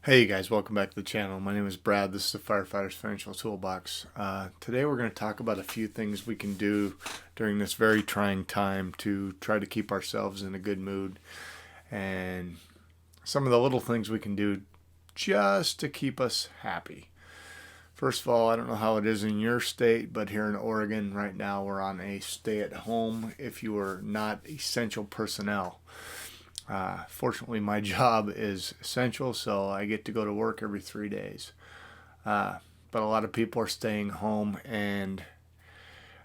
Hey guys, welcome back to the channel. My name is Brad. This is the Firefighter's Financial Toolbox. Today we're going to talk about a few things we can do during this very trying time to try to keep ourselves in a good mood, and some of the little things we can do just to keep us happy. First of all, I don't know how it is in your state, but here in Oregon right now we're on a stay at home if you are not essential personnel. Fortunately, my job is essential, so I get to go to work every 3 days. But a lot of people are staying home, and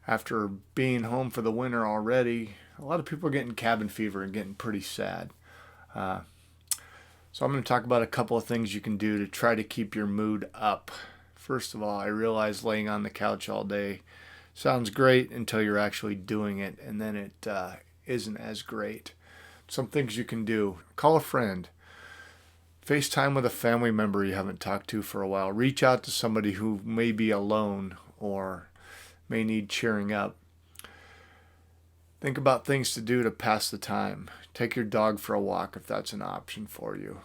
after being home for the winter already, a lot of people are getting cabin fever and getting pretty sad. So I'm going to talk about a couple of things you can do to try to keep your mood up. First of all, I realize laying on the couch all day sounds great until you're actually doing it, and then it isn't as great. Some things you can do: call a friend, FaceTime with a family member you haven't talked to for a while, reach out to somebody who may be alone or may need cheering up. Think about things to do to pass the time. Take your dog for a walk if that's an option for you.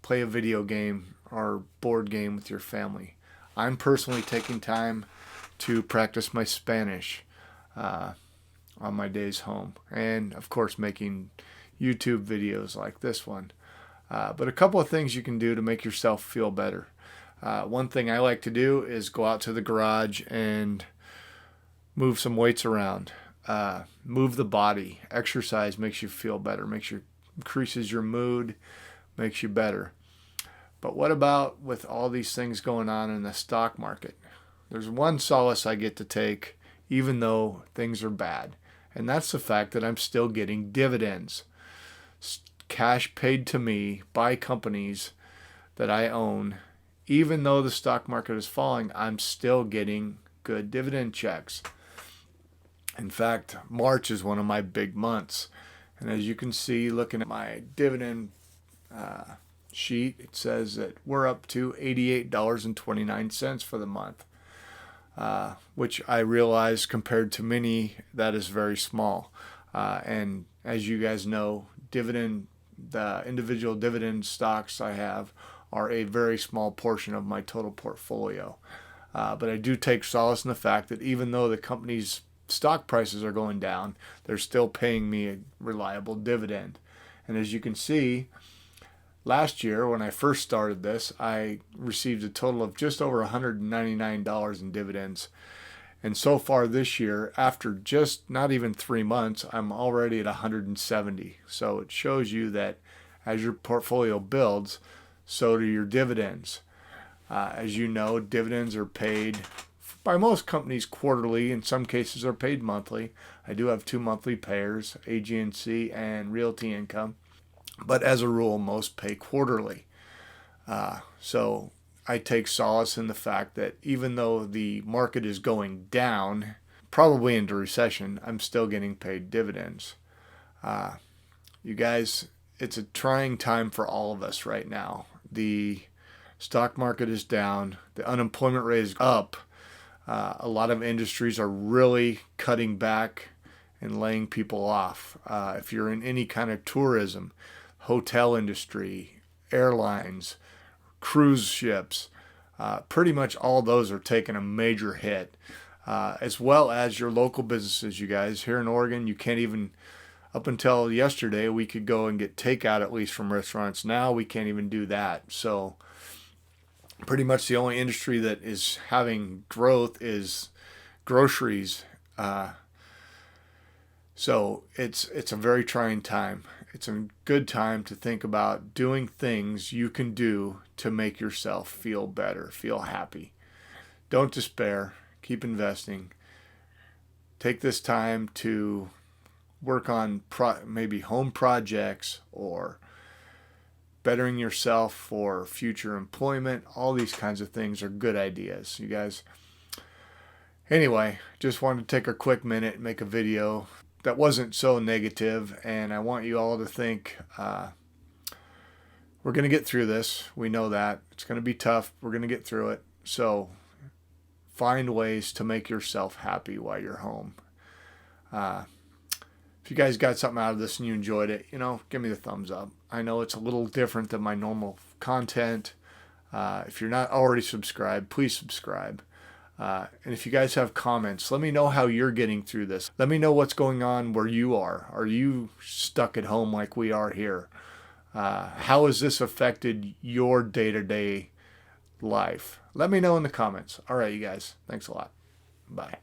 Play a video game or board game with your family. I'm personally taking time to practice my Spanish on my days home, and of course making YouTube videos like this one. But a couple of things you can do to make yourself feel better. One thing I like to do is go out to the garage and move some weights around. Move the body. Exercise makes you feel better, increases your mood, makes you better. But what about with all these things going on in the stock market? There's one solace I get to take even though things are bad, and that's the fact that I'm still getting dividends. Cash paid to me by companies that I own. Even though the stock market is falling, I'm still getting good dividend checks. In fact, March is one of my big months. And as you can see, looking at my dividend sheet, it says that we're up to $88.29 for the month. Which I realize compared to many, that is very small. And as you guys know, the individual dividend stocks I have are a very small portion of my total portfolio. But I do take solace in the fact that even though the company's stock prices are going down, they're still paying me a reliable dividend. And as you can see, last year, when I first started this, I received a total of just over $199 in dividends. And so far this year, after just not even 3 months, I'm already at 170. So it shows you that as your portfolio builds, so do your dividends. As you know, dividends are paid by most companies quarterly. In some cases, are paid monthly. I do have 2 monthly payers, AG&C and Realty Income. But as a rule, most pay quarterly. So I take solace in the fact that even though the market is going down, probably into recession, I'm still getting paid dividends. You guys, it's a trying time for all of us right now. The stock market is down. The unemployment rate is up. A lot of industries are really cutting back and laying people off. If you're in any kind of tourism, hotel industry, airlines, cruise ships, pretty much all those are taking a major hit, as well as your local businesses. You guys, here in Oregon, you can't even, up until yesterday, we could go and get takeout at least from restaurants. Now we can't even do that. So pretty much the only industry that is having growth is groceries. So it's a very trying time. It's a good time to think about doing things you can do to make yourself feel better, feel happy. Don't despair. Keep investing. Take this time to work on maybe home projects or bettering yourself for future employment. All these kinds of things are good ideas, you guys. Anyway, just wanted to take a quick minute and make a video that wasn't so negative, and I want you all to think we're going to get through this. We know that. It's going to be tough. We're going to get through it. So find ways to make yourself happy while you're home. If you guys got something out of this and you enjoyed it, give me the thumbs up. I know it's a little different than my normal content. If you're not already subscribed, please subscribe. And if you guys have comments, let me know how you're getting through this. Let me know what's going on where you are. Are you stuck at home like we are here? How has this affected your day-to-day life? Let me know in the comments. All right, you guys. Thanks a lot. Bye.